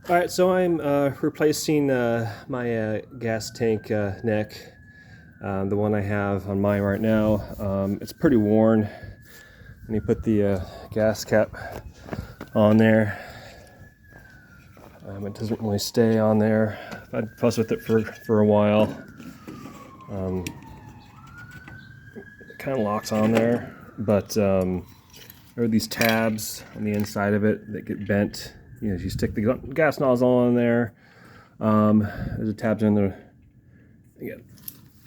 All right, so I'm replacing my gas tank neck, the one I have on mine right now. It's pretty worn. When you put the gas cap on there, it doesn't really stay on there. I'd fuss with it for a while. It kind of locks on there, but there are these tabs on the inside of it that get bent. You know, if you stick the gas nozzle on there, there's a tabs in there. They get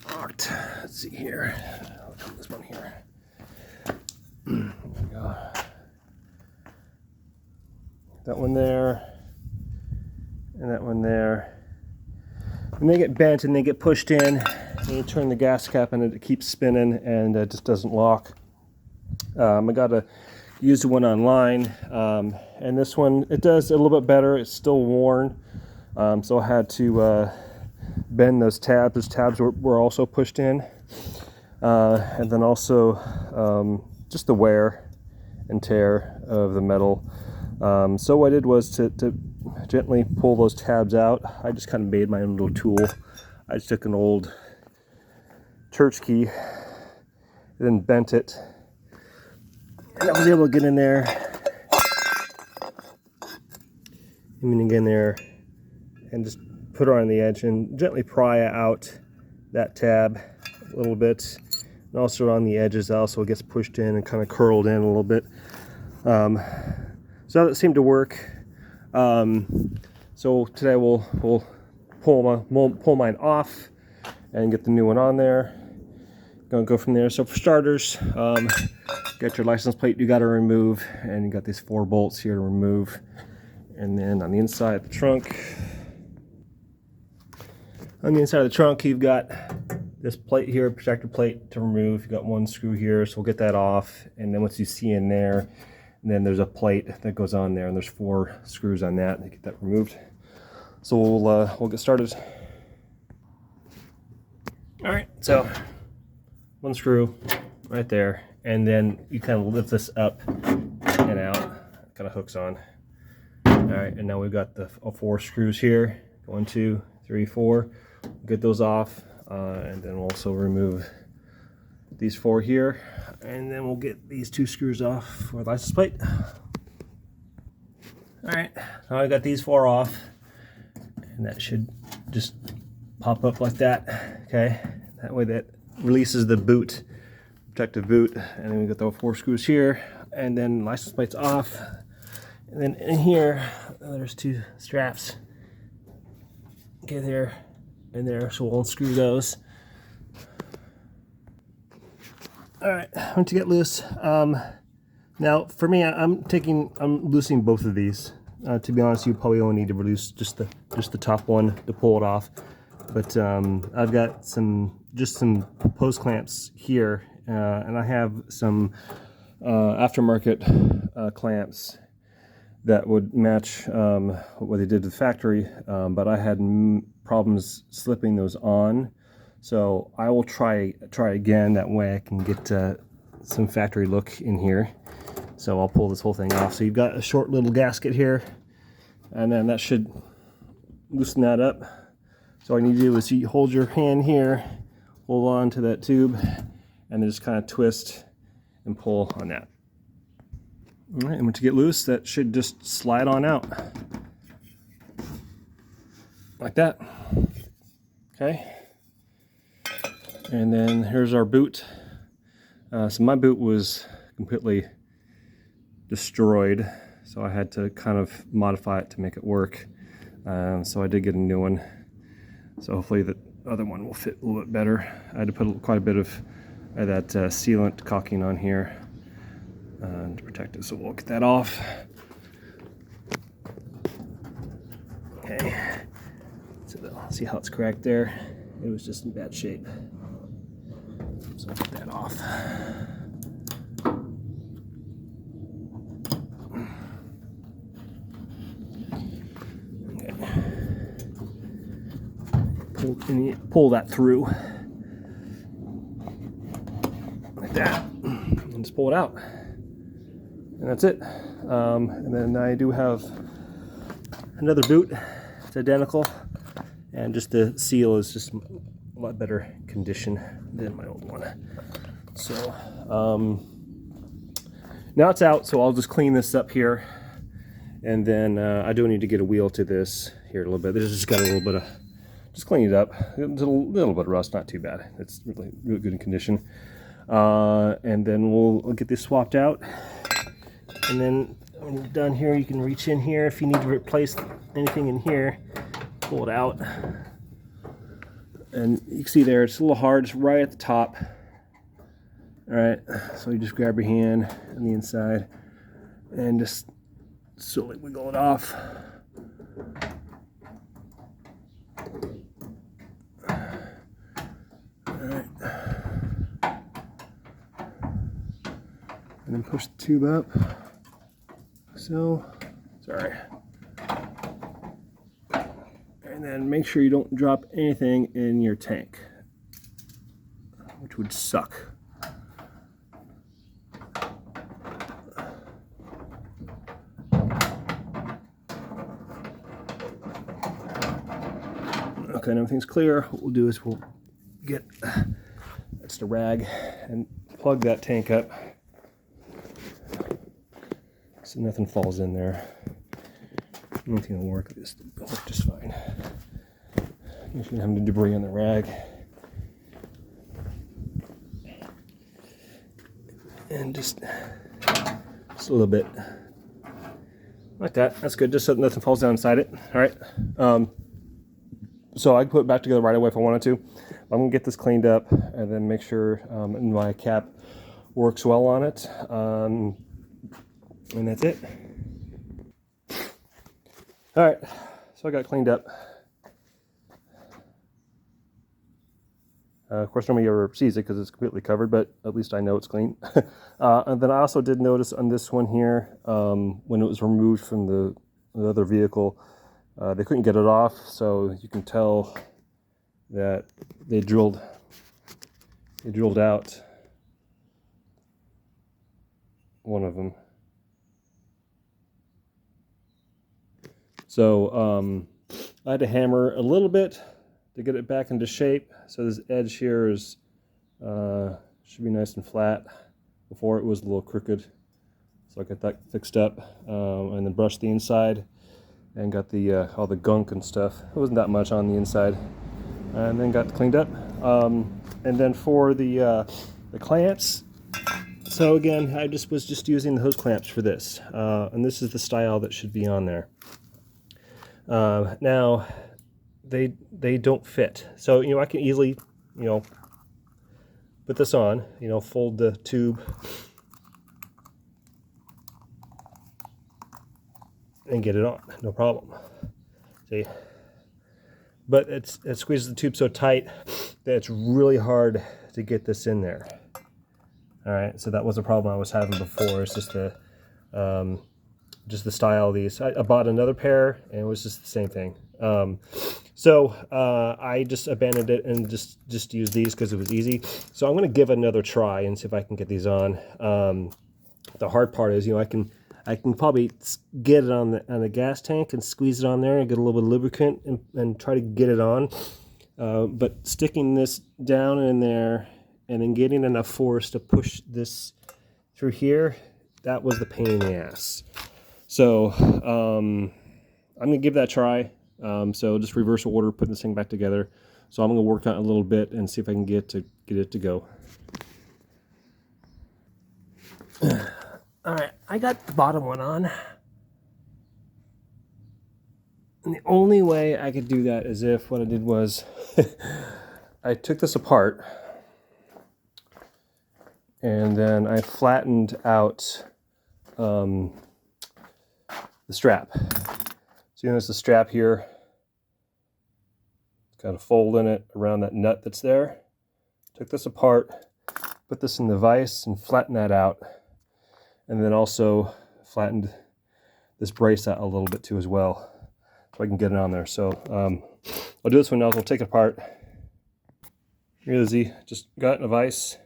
locked. Let's see here. I'll come this one here. There we go. That one there, and that one there. And they get bent and they get pushed in, and you turn the gas cap and it keeps spinning and it just doesn't lock. I got a used one online, and this one, it does a little bit better. It's still worn, so I had to bend those tabs. Those tabs were also pushed in, and then also just the wear and tear of the metal. So what I did was to gently pull those tabs out. I just kind of made my own little tool. I just took an old church key and then bent it, and I was able to get in there, and just put her on the edge and gently pry out that tab a little bit, and also on the edges also it gets pushed in and kind of curled in a little bit. So that seemed to work. So today we'll pull mine off and get the new one on there. Gonna go from there. So for starters, got your license plate you got to remove, and you got these 4 bolts here to remove. And then on the inside of the trunk, you've got this plate here, protector plate to remove. You got 1 screw here, so we'll get that off. And then once you see in there, then there's a plate that goes on there, and there's 4 screws on that to get that removed. So we'll get started. All right, so 1 screw right there, and then you kind of lift this up and out. It kind of hooks on. All right, and now we've got the 4 screws here. 1, 2, 3, 4. Get those off, and then we'll also remove these 4 here, and then we'll get these 2 screws off for the license plate. All right, now I got these 4 off, and that should just pop up like that. Okay, that way that releases the boot, protective boot, and then we got the 4 screws here, and then license plate's off, and then in here there's 2 straps. Okay, there and there, so we'll unscrew those. All right, once you get loose, now for me, I'm loosening both of these. To be honest, you probably only need to release just the top one to pull it off. But I've got some post clamps here, and I have some aftermarket clamps that would match what they did to the factory, but I had problems slipping those on. So I will try again. That way I can get some factory look in here. So I'll pull this whole thing off. So you've got a short little gasket here, and then that should loosen that up. So all you need to do is you hold your hand here, hold on to that tube, and then just kind of twist and pull on that. All right, and once you get loose, that should just slide on out like that. Okay. And then here's our boot. So my boot was completely destroyed, so I had to kind of modify it to make it work. So I did get a new one. So hopefully the other one will fit a little bit better. I had to put quite a bit of that sealant caulking on here to protect it. So we'll get that off. Okay. So see how it's cracked there? It was just in bad shape. So I'll get that off. Okay. Pull that through like that, and just pull it out, and that's it. And then I do have another boot. It's identical, and just the seal is just a lot better condition than my old one. So now it's out, so I'll just clean this up here, and then I do need to get a wheel to this here a little bit. This just got a little bit of, just clean it up. It's a little bit of rust, not too bad. It's really good in condition. And then we'll get this swapped out, and then when you're done here, you can reach in here if you need to replace anything in here. Pull it out, and you can see there it's a little hard. It's right at the top. All right, so you just grab your hand on the inside and just slowly wiggle it off. All right, and then push the tube up. So, sorry. And then make sure you don't drop anything in your tank, which would suck. Okay, and everything's clear. What we'll do is we'll get, that's the rag, and plug that tank up so nothing falls in there. Anything will work. This will work just fine. You shouldn't have any debris on the rag. And just a little bit like that. That's good, just so nothing falls down inside it. All right. So I can put it back together right away if I wanted to. I'm gonna get this cleaned up and then make sure my cap works well on it. And that's it. All right, so I got it cleaned up. Of course, nobody ever sees it because it's completely covered, but at least I know it's clean. And then I also did notice on this one here, when it was removed from the other vehicle, they couldn't get it off, so you can tell that they drilled out one of them. So I had to hammer a little bit to get it back into shape. So this edge here is should be nice and flat. Before it was a little crooked, so I got that fixed up, and then brushed the inside and got the all the gunk and stuff. It wasn't that much on the inside, and then got it cleaned up. And then for the clamps, so again, I was just using the hose clamps for this, and this is the style that should be on there. Now they don't fit, so I can easily put this on, fold the tube and get it on, no problem. See, but it squeezes the tube so tight that it's really hard to get this in there. All right, so that was a problem I was having before. It's just the style of these. I bought another pair and it was just the same thing. So I just abandoned it and just used these because it was easy. So I'm going to give it another try and see if I can get these on. The hard part is, I can probably get it on the gas tank and squeeze it on there and get a little bit of lubricant and try to get it on. But sticking this down in there and then getting enough force to push this through here, that was the pain in the ass. So I'm going to give that a try. So just reverse order, putting this thing back together. So I'm going to work on it a little bit and see if I can get it to go. All right, I got the bottom one on. And the only way I could do that is if what I did was I took this apart and then I flattened out the strap. So there's the strap here. It's got a fold in it around that nut that's there. Took this apart, put this in the vise and flattened that out. And then also flattened this brace out a little bit too as well, so I can get it on there. So I'll do this one now. We'll take it apart. Real easy. Just got it in a vise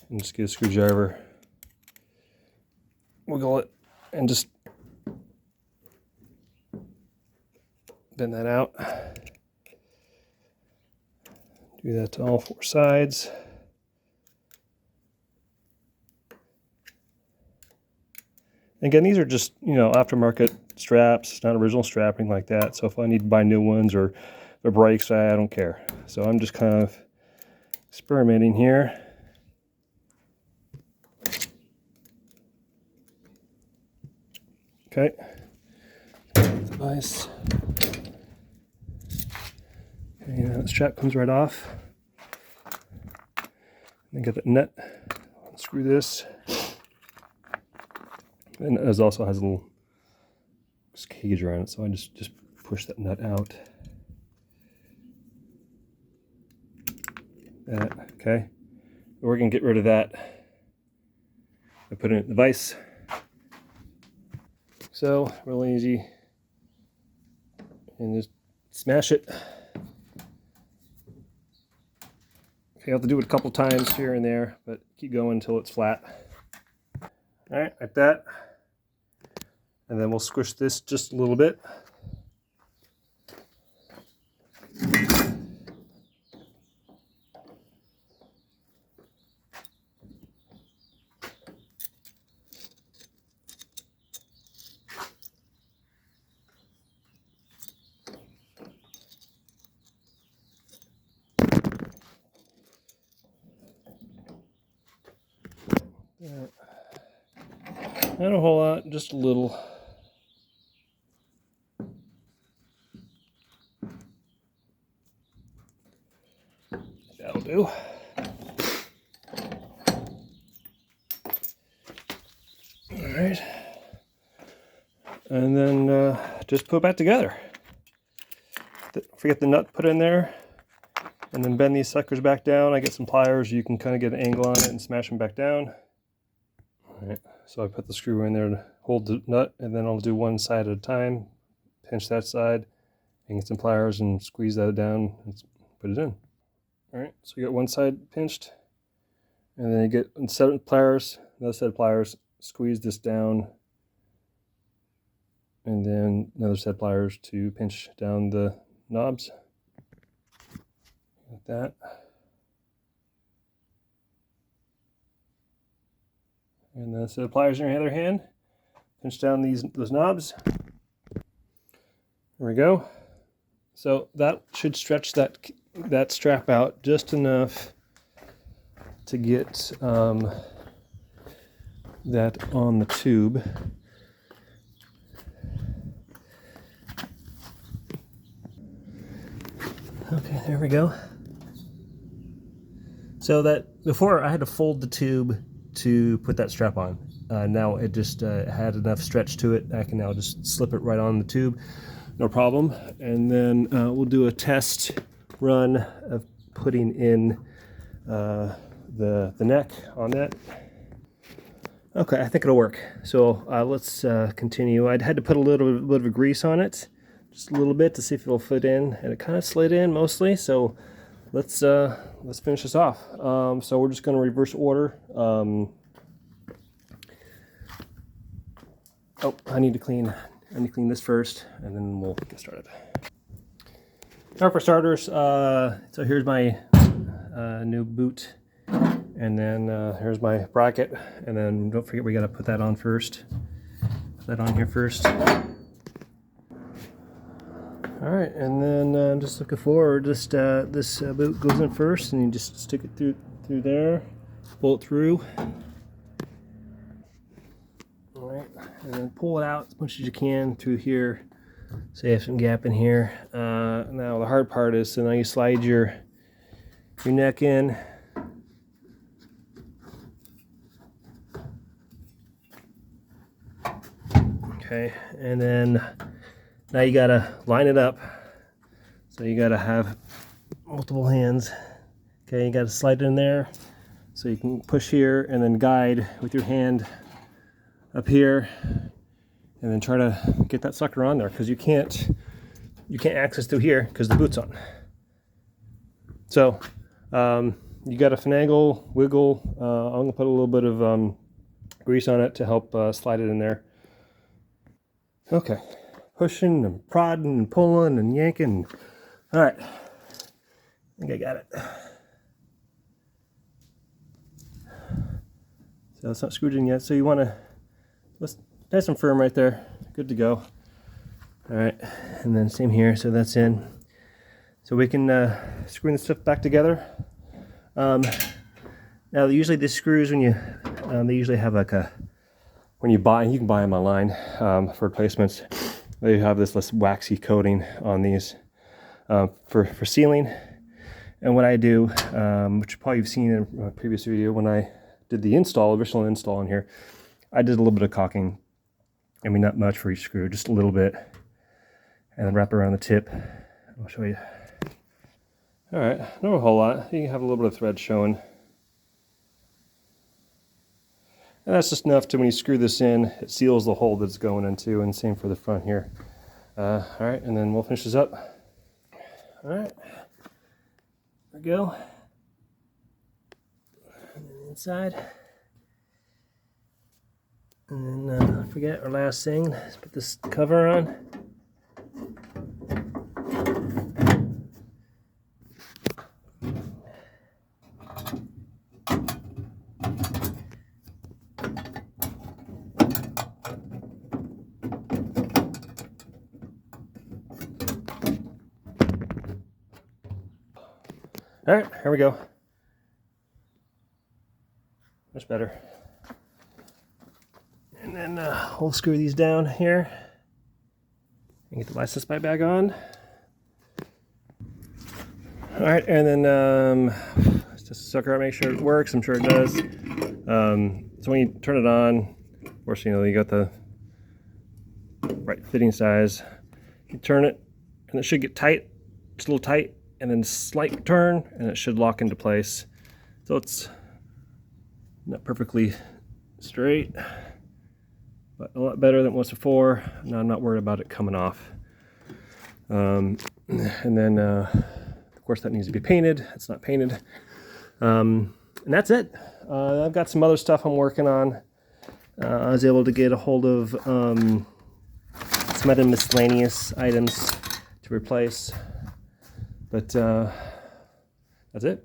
and just get a screwdriver, wiggle it, and just bend that out. Do that to all 4 sides. Again, these are just, you know, aftermarket straps. It's not original strapping like that. So if I need to buy new ones or the breaks, I don't care. So I'm just kind of experimenting here. Okay. Nice. Okay, now the strap comes right off. Then get that nut. Unscrew this. And it also has a little cage around it, so I just push that nut out. That, okay. We're gonna get rid of that. I put it in the vise. So, real easy. And just smash it. Okay, I'll have to do it a couple times here and there, but keep going until it's flat. All right, like that. And then we'll squish this just a little bit. Not a whole lot, just a little. That'll do. All right. And then just put it back together. Forget the nut put in there. And then bend these suckers back down. I get some pliers. You can kind of get an angle on it and smash them back down. All right. So I put the screw in there to hold the nut, and then I'll do one side at a time. Pinch that side, and get some pliers and squeeze that down and put it in. All right, so you got one side pinched, and then you get a set of pliers, another set of pliers, squeeze this down, and then another set of pliers to pinch down the knobs. Like that. And then a set of pliers in your other hand, pinch down those knobs. There we go. So that should stretch that strap out just enough to get that on the tube. Okay, there we go. So that before I had to fold the tube to put that strap on. Now it just had enough stretch to it. I can now just slip it right on the tube, no problem. And then we'll do a test run of putting in the neck on that. Okay, I think it'll work. So let's continue. I'd had to put a little bit of grease on it, just a little bit to see if it'll fit in, and it kind of slid in mostly. So let's finish this off. So we're just going to reverse order. I need to clean this first, and then we'll get started. Now for starters, so here's my new boot, and then here's my bracket, and then don't forget we got to put that on first. Put that on here first. All right, and then I'm just looking forward. Just this boot goes in first, and you just stick it through there, pull it through. All right, and then pull it out as much as you can through here, so you have some gap in here. Now the hard part is, so now you slide your neck in. Okay, and then now you gotta line it up. So you gotta have multiple hands. Okay, you gotta slide it in there. So you can push here and then guide with your hand up here, and then try to get that sucker on there, because you can't access through here because the boot's on. So you gotta finagle, wiggle. I'm gonna put a little bit of grease on it to help slide it in there. Okay. pushing and prodding and pulling and yanking. All right, I think I got it. So it's not screwed in yet. So you want to, nice and firm right there. Good to go. All right, and then same here. So that's in. So we can screw this stuff back together. Now usually these screws, when you, they usually have like a, when you buy, you can buy them online for replacements. They have this less waxy coating on these for sealing. And what I do, which probably you've seen in a previous video when I did the original install in here, I did a little bit of caulking. I mean, not much for each screw, just a little bit. And then wrap around the tip. I'll show you. All right, not a whole lot. You can have a little bit of thread showing. And that's just enough to, when you screw this in, it seals the hole that it's going into, and same for the front here. All right, and then we'll finish this up. All right, there we go. And then inside. And then don't forget our last thing, let's put this cover on. All right, here we go. Much better. And then we'll screw these down here and get the license plate back on. All right, and then just sucker out, make sure it works. I'm sure it does. So when you turn it on, of course, you know, you got the right fitting size. You turn it, and it should get tight, just a little tight. And then slight turn, and it should lock into place. So it's not perfectly straight, but a lot better than it was before. Now I'm not worried about it coming off. And then, of course, that needs to be painted. It's not painted. And that's it. I've got some other stuff I'm working on. I was able to get a hold of some other miscellaneous items to replace. But that's it.